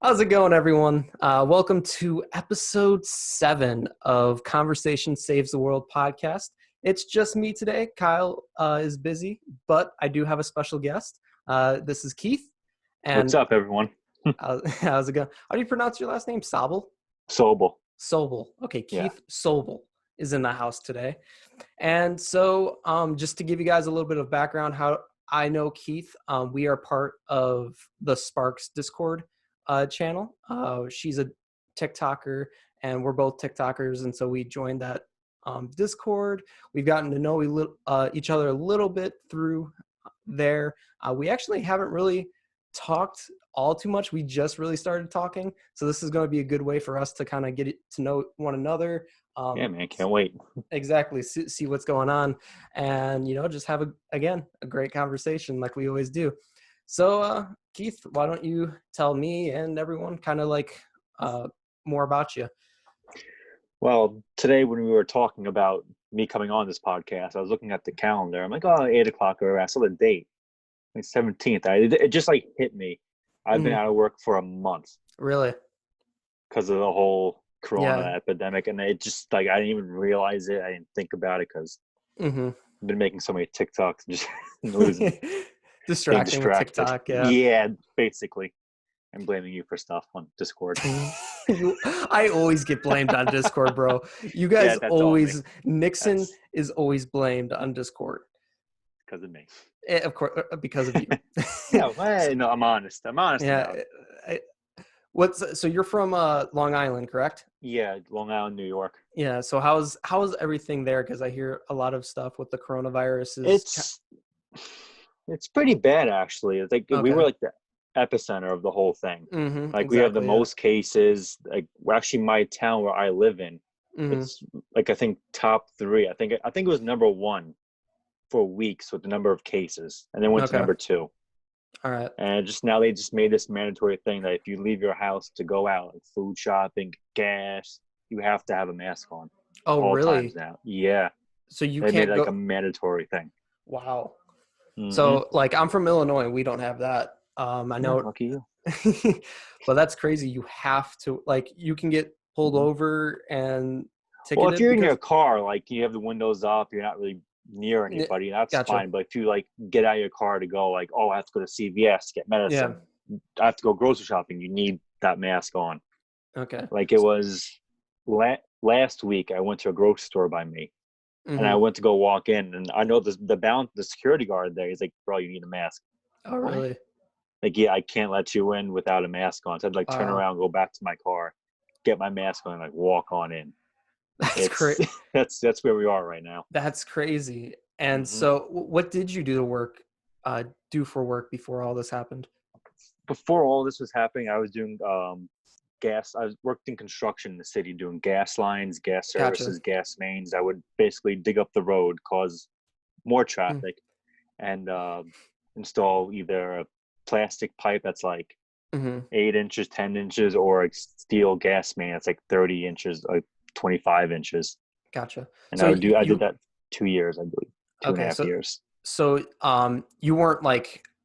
How's it going, everyone? Welcome to episode 7 of Conversation Saves the World podcast. It's just me today. Kyle is busy, but I do have a special guest. This is Keith. What's And up, everyone? how's it going? How do you pronounce your last name? Sobel? Sobel. Sobel. Okay, Yeah. Keith Sobel is in the house today. And so just to give you guys a little bit of background, how I know Keith, we are part of the Sparks Discord channel. She's a TikToker, and we're both TikTokers, and so we joined that Discord. We've gotten to know each other a little bit through there. We actually haven't really talked all too much. We just really started talking, so this is going to be a good way for us to kind of get to know one another. Yeah, man. Can't wait. Exactly. See what's going on, and just have a great conversation like we always do. So, Keith, why don't you tell me and everyone kind of more about you? Well, today when we were talking about me coming on this podcast, I was looking at the calendar. I'm like, oh, 8 o'clock. Or I saw the date. It's 17th. It just hit me. I've been out of work for a month. Really? Because of the whole corona Yeah. epidemic. And it just I didn't even realize it. I didn't think about it because I've been making so many TikToks and just losing. Distracting with TikTok. Yeah, basically. I'm blaming you for stuff on Discord. I always get blamed on Discord, bro. You guys always, Nixon is always blamed on Discord. Because of me. Of course, because of you. No, I'm honest. I'm honest about it. So you're from Long Island, correct? Yeah, Long Island, New York. Yeah. So how's everything there? Because I hear a lot of stuff with the coronavirus. It's pretty bad, actually. It's like we were Okay. the epicenter of the whole thing. Exactly, we have the most cases. Actually, my town where I live in, it's I think top 3. I think it was number 1 for weeks with the number of cases, and then went to number 2. All right. And they just made this mandatory thing that if you leave your house to go out, like food shopping, gas, you have to have a mask on. Oh, all really? times now. Yeah. So you they can't made go. A mandatory thing. Wow. Mm-hmm. So I'm from Illinois. We don't have that. I know. Lucky you. But that's crazy. You have to you can get pulled over and ticketed. Well, if you're in your car, you have the windows up, you're not really near anybody, that's fine. But if you get out of your car to go I have to go to CVS to get medicine, I have to go grocery shopping, you need that mask on. Okay. It was last week, I went to a grocery store by me, and I went to go walk in, and I know the security guard there, he's like, bro, you need a mask. Oh, really? Yeah, I can't let you in without a mask on. So I'd turn around, go back to my car, get my mask on, and walk on in. That's crazy. That's where we are right now. That's crazy. And so what did you do for work before all this happened? Before all this was happening, I was doing gas. I worked in construction in the city doing gas lines, gas services, gas mains. I would basically dig up the road, cause more traffic, and install either a plastic pipe that's 8 inches, 10 inches, or a steel gas main that's 30 inches, 25 inches. Gotcha. And so I did that 2 years, I believe. 2.5 years. So you weren't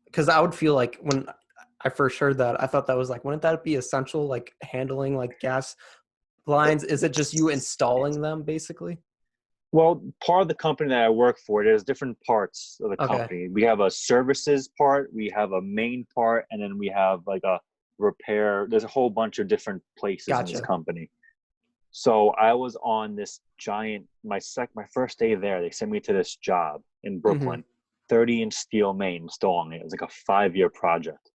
because I would feel when I first heard that, I thought that was wouldn't that be essential, handling gas lines? Is it just you installing them basically? Well, part of the company that I work for, there's different parts of the company. We have a services part, we have a main part, and then we have a repair. There's a whole bunch of different places in this company. So I was on this giant, my first day there, they sent me to this job in Brooklyn, 30-inch steel main installing it. It was a 5-year project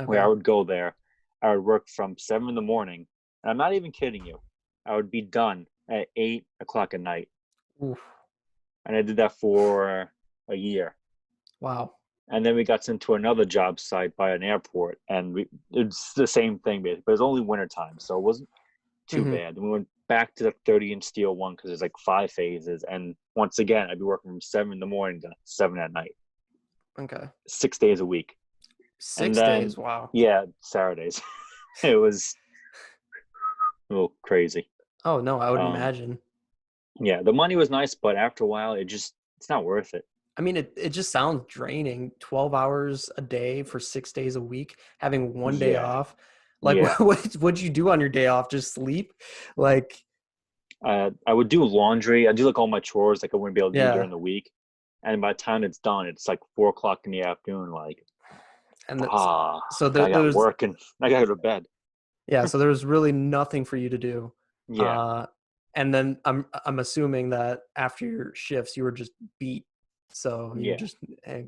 where I would go there. I would work from 7 in the morning. And I'm not even kidding you. I would be done at 8 o'clock at night. Oof. And I did that for a year. Wow. And then we got sent to another job site by an airport. And it's the same thing, but it was only wintertime. So it wasn't too bad. And we went back to the 30-inch steel one because there's 5 phases. And once again, I'd be working from 7 in the morning to 7 at night. Okay. 6 days a week. 6 days. Wow. Yeah, Saturdays. It was a little crazy. Oh, no, I would imagine. Yeah, the money was nice, but after a while, it's not worth it. I mean, it just sounds draining. 12 hours a day for 6 days a week, having one day off. Like, Yeah. what'd you do on your day off? Just sleep? Like, I would do laundry. I do like all my chores like I wouldn't be able to do yeah. during the week. And by the time it's done, it's like 4 o'clock in the afternoon. Like, And that's so I got there's work and I got to go to bed. yeah. So there's really nothing for you to do. Yeah, Uh, and then I'm assuming that after your shifts, you were just beat. So you yeah. just wow,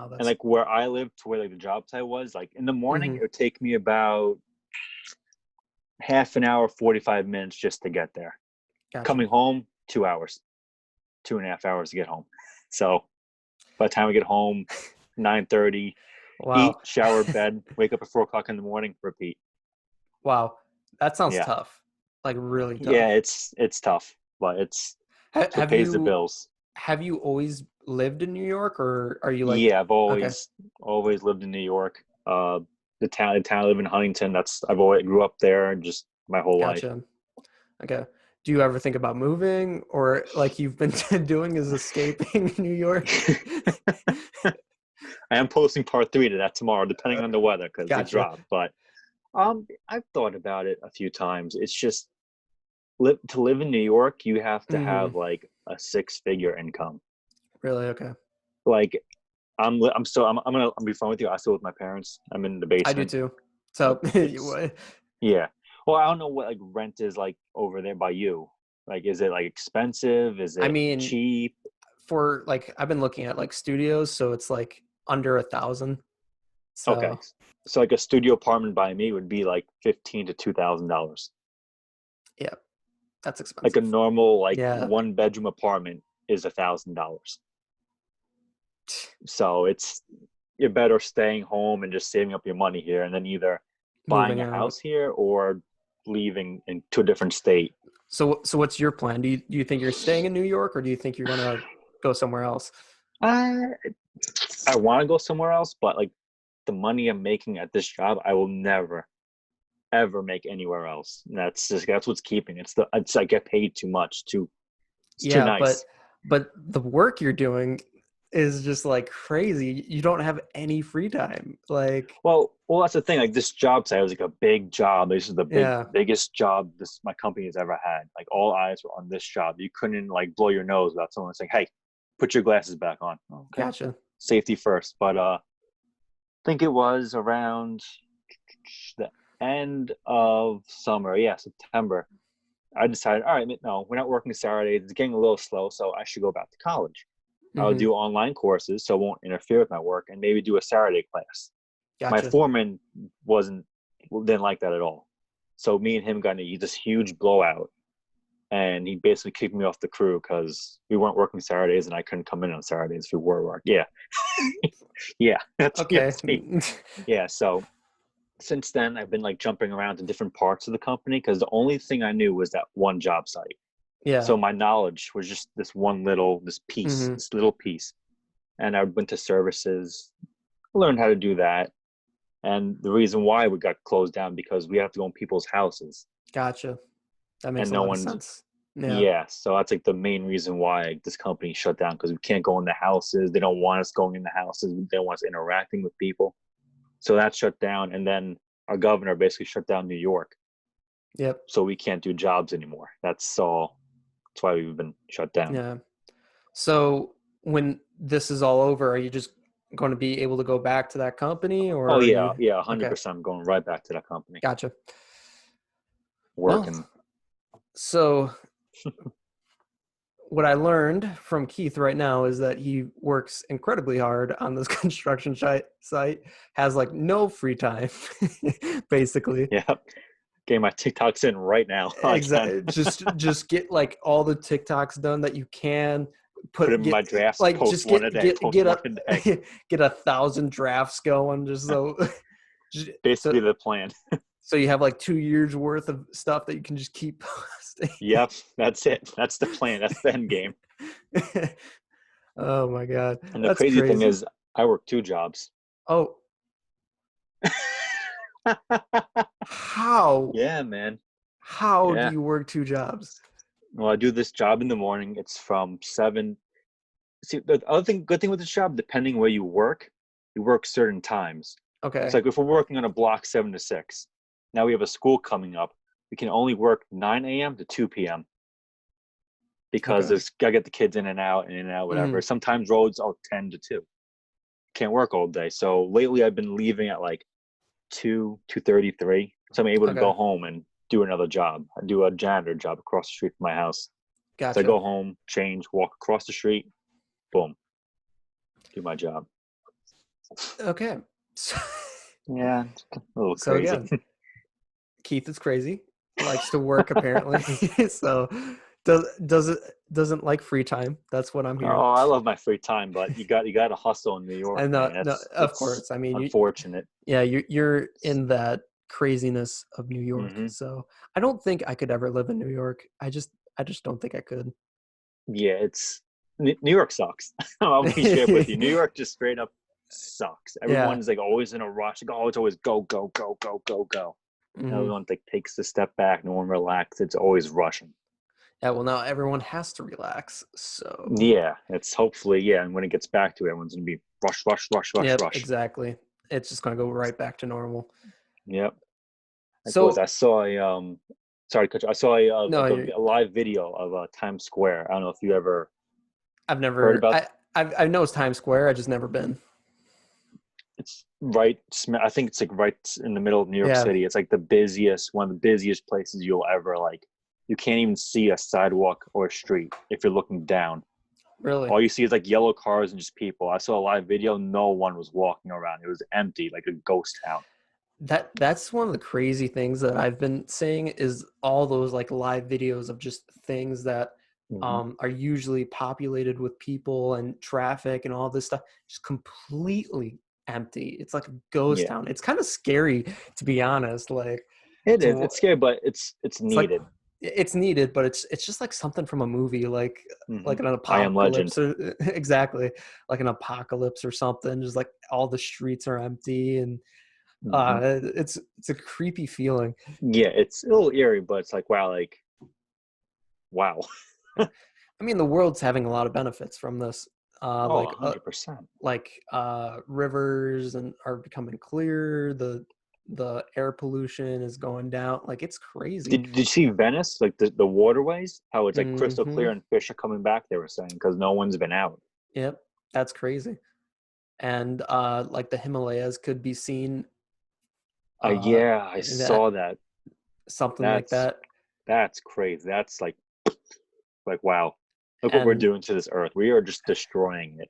And that's like where I lived to where like the job site was, like in the morning, hmm it would take me about half an hour, 45 minutes just to get there. gotcha. Coming home, 2 hours, 2.5 hours to get home. So by the time we get home, 9:30, eat, Wow, shower, bed, wake up at 4 o'clock in the morning, repeat. wow, that sounds Yeah. tough. Like really Yeah, tough. it's tough, but it's what Have pays the you bills. always lived in New York, or are you like Yeah, I've okay? always lived in New York. The town I live in Huntington. That's I've always grew up there just my whole life. Gotcha. Okay. Do you ever think about moving, or like you've been doing is escaping New York? I am posting part three to that tomorrow, depending Uh, on the weather, because it gotcha. dropped. But I've thought about it a few times. It's just to live in New York, you have to Hmm. have like a six-figure income. Really? Okay. Like I'm gonna be fun with you. I still with my parents. I'm in the I do basement. too. So It's Yeah. Well, I don't know what like rent is like over there by you. Like, is it like expensive? Is I it mean, cheap? for like I've been looking at like studios, so it's like under 1,000. Okay. So So like a studio apartment by me would be like $15 to $2,000. yeah, that's Like a expensive. normal like Yeah. 1 bedroom apartment is $1,000. So you're better staying home and just saving up your money here, and then either buying Moving a out. house here or leaving into a different state. So what's your plan? Do you think you're staying in New York, or do you think you're gonna go somewhere else? I I want to go somewhere else, but like the money I'm making at this job, I will never ever make anywhere else. And that's what's keeping it's I get paid too much. It's too Yeah, nice. but the work you're doing is just like crazy. You don't have any free time. Like, Well, that's the thing. Like this job site was like a big job. This is the yeah, biggest job this my company has ever had. Like all eyes were on this job. You couldn't like blow your nose without someone saying, "Hey, put your glasses back on." Okay, gotcha. safety first. But I think it was around the end of summer. Yeah, September. I decided, all right, no, we're not working Saturdays. It's getting a little slow, so I should go back to college. I'll Hmm. do online courses so it won't interfere with my work and maybe do a Saturday class. My Gotcha. foreman wasn't didn't like that at all. So me and him got in this huge blowout and he basically kicked me off the crew because we weren't working Saturdays and I couldn't come in on Saturdays if we were work. Yeah. Yeah. That's Okay. yeah. So since then I've been like jumping around to different parts of the company because the only thing I knew was that one job site. Yeah. So my knowledge was just Hmm. this little piece. And I went to services, learned how to do that. And the reason why we got closed down because we have to go in people's houses Gotcha. That makes and a no lot of one's sense. Yeah. yeah. So that's like the main reason why this company shut down because we can't go in the houses. They don't want us going in the houses. They don't want us interacting with people. So that shut down. And then our governor basically shut down New York. Yep. So we can't do jobs anymore. That's all. That's why we've been shut down. Yeah. So when this is all over, are you just going to be able to go back to that company, Oh or are yeah, you yeah, okay? 100%. I'm going right back to that company, Gotcha. Well, working. so what I learned from Keith right now is that he works incredibly hard on this construction site, has like no free time, basically. Yeah, getting my TikToks in right now. I can Exactly. Just get like all the TikToks done that you can put them put in get my drafts. like Post just one a day. Post get one a a day. get 1,000 drafts going just so so Basically the plan. so you have like 2 years worth of stuff that you can just keep posting. Yep, that's it. That's the plan. That's the end game. Oh my god, And the that's crazy thing crazy. is, I work two jobs. Oh, how Yeah, man. how do Yeah. you work two jobs? Well, I do this job in the morning. It's from 7. See, the other good thing with this job, depending where you work certain times. Okay. It's like if we're working on a block 7 to 6. Now we have a school coming up. We can only work 9 a.m. to 2 p.m. because Okay. there's gotta get the kids in and out, Hmm. whatever. Sometimes roads are 10 to 2. Can't work all day. So lately I've been leaving at like 2:33. So I'm able to Okay. go home and do another job. I do a janitor job across the street from my house. So I Gotcha. go home, change, walk across the street, boom, do my job. Okay. So, Yeah, it's a little so crazy. again, Keith is crazy, likes to work apparently. So doesn't like free time. That's what I'm hearing. Oh, I love my free time, but you got to hustle in New York, And man. no, That's of it's course. I mean, unfortunate. yeah, you're in that craziness of New York. Hmm. So I don't think I could ever live in New York. I just don't think I could. Yeah, it's New York sucks. I'll be straight up with you. New York just straight up sucks. Yeah. Everyone's like always in a rush. Like, oh, it's always go, go, go, go, go, go. Hmm. Everyone like takes a step back. No one relaxes. It's always rushing. Yeah. Well, now everyone has to relax. So Yeah, it's hopefully yeah. And when it gets back to it, everyone's gonna be rush, rush, rush, rush, yep, rush. exactly. It's just gonna go right back to normal. Yep. Like was So I saw a sorry, coach. I saw a no, a live video of Times Square. I don't know if you ever I've heard never. about. I know it's Times Square. I just never been. It's right. I think it's like right in the middle of New York Yeah. City. It's like the busiest, one of the busiest places you'll ever like. You can't even see a sidewalk or a street if you're looking down. Really. All you see is like yellow cars and just people. I saw a live video. No one was walking around. It was empty, like a ghost town. That's one of the crazy things that I've been seeing is all those like live videos of just things that Hmm. are usually populated with people and traffic and all this stuff, just completely empty. It's like a ghost Yeah, town. It's kind of scary to be honest. Like it is. to It's scary, but it's it's like needed. it's needed, but it's just like something from a movie, Hmm. like an I am Legend. apocalypse or exactly like an apocalypse or something. Just like all the streets are empty and Hmm. it's a creepy feeling. Yeah, it's a little eerie, but it's like wow, wow. Yeah. I mean, the world's having a lot of benefits from this. Uh, Oh, like uh, 100%. rivers and are becoming clearer. The air pollution is going down. Like it's crazy. Did you see Venice, like the waterways, how it's like crystal Hmm. clear and fish are coming back? They were saying because no one's been out. Yep, that's crazy. And like the Himalayas could be seen. Yeah, I In that saw that. something like That's that. that's crazy. That's like wow. Look what we're And doing to this earth. We are just destroying it.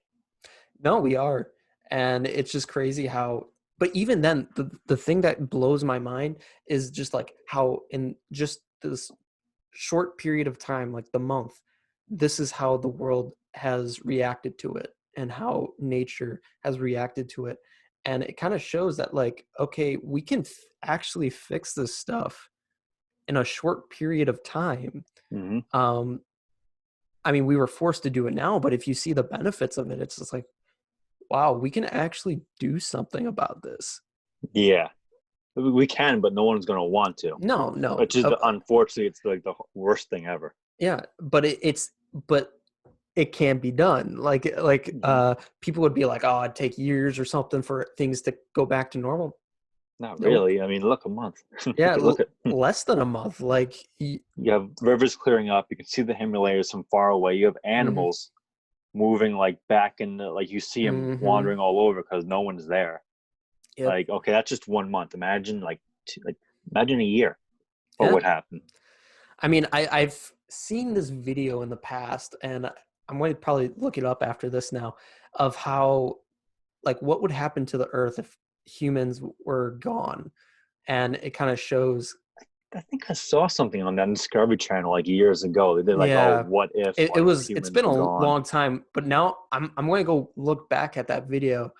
no, we are. And it's just crazy how, but even then, the thing that blows my mind is just like how in just this short period of time, like the month, this is how the world has reacted to it and how nature has reacted to it. And it kind of shows that, like, okay, we can actually fix this stuff in a short period of time. Hmm. Um, I mean, we were forced to do it now, but if you see the benefits of it, it's just like, wow, we can actually do something about this. Yeah, we can, but no one's gonna want to. No, no, Which is unfortunately, it's like the worst thing ever. yeah, but but it can be done. Hmm. People would be like, oh, it'd take years or something for things to go back to normal. Not Nope. really. I mean, look a month. Yeah, Look at less than a month. Like, you have rivers clearing up. You can see the Himalayas from far away. You have mm-hmm, animals moving like back in the like you see them mm-hmm, wandering all over because no one's there. yep, Like okay, that's just 1 month. Imagine like imagine a year. What yeah. would happen? I mean, I've seen this video in the past, and I'm going to probably look it up after this now, of how like what would happen to the Earth if humans were gone, and it kind of shows. I think I saw something on that Discovery Channel like years ago. They did like, oh, Yeah, what if it's humans been were a gone? long time, but now I'm going to go look back at that video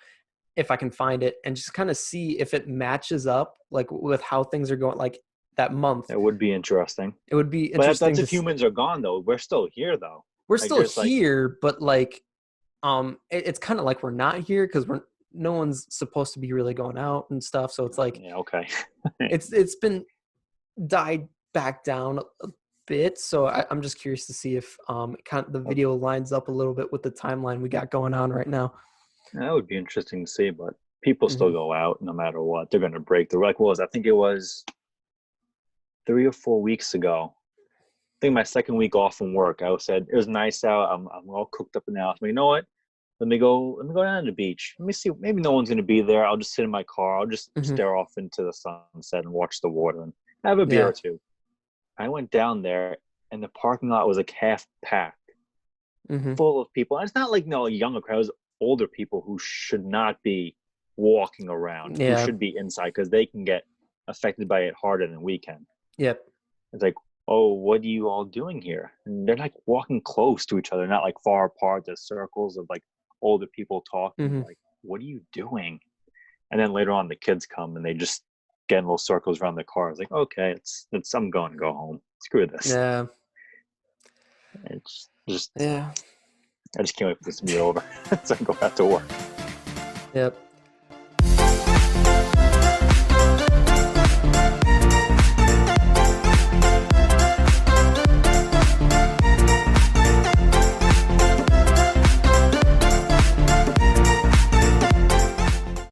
if I can find it and just kind of see if it matches up like with how things are going like that month. It would be interesting. It would be But interesting that's to if humans are gone though. We're still here though. we're Like still there's like here, but like it's kind of like we're not here because we're no one's supposed to be really going out and stuff. So it's like yeah, okay. it's been died back down a bit. So I'm just curious to see if kind of the video lines up a little bit with the timeline we got going on right now. That would be interesting to see, but people still Hmm. go out no matter what. They're gonna break the like what was I think it was 3 or 4 weeks ago. I think my second week off from work. I said it was nice out. I'm all cooked up in the house. But you know what? Let me go down to the beach. Let me see. Maybe no one's gonna be there. I'll just sit in my car. I'll just Hmm. stare off into the sunset and watch the water and have a beer Yeah. or two. I went down there, and the parking lot was like half packed, Hmm. full of people. And it's not like no younger crowd. It was older people who should not be walking around, who Yeah. should be inside because they can get affected by it harder than we can. Yep. It's like, oh, what are you all doing here? And they're like walking close to each other, not like far apart. There's circles of like older people talking. Hmm. Like, what are you doing? And then later on, the kids come and they just get in little circles around the car. It's like, okay, it's I'm going to go home. Screw this. Yeah. It's just Yeah. I just can't wait for this to be over so I can go back to work. Yep.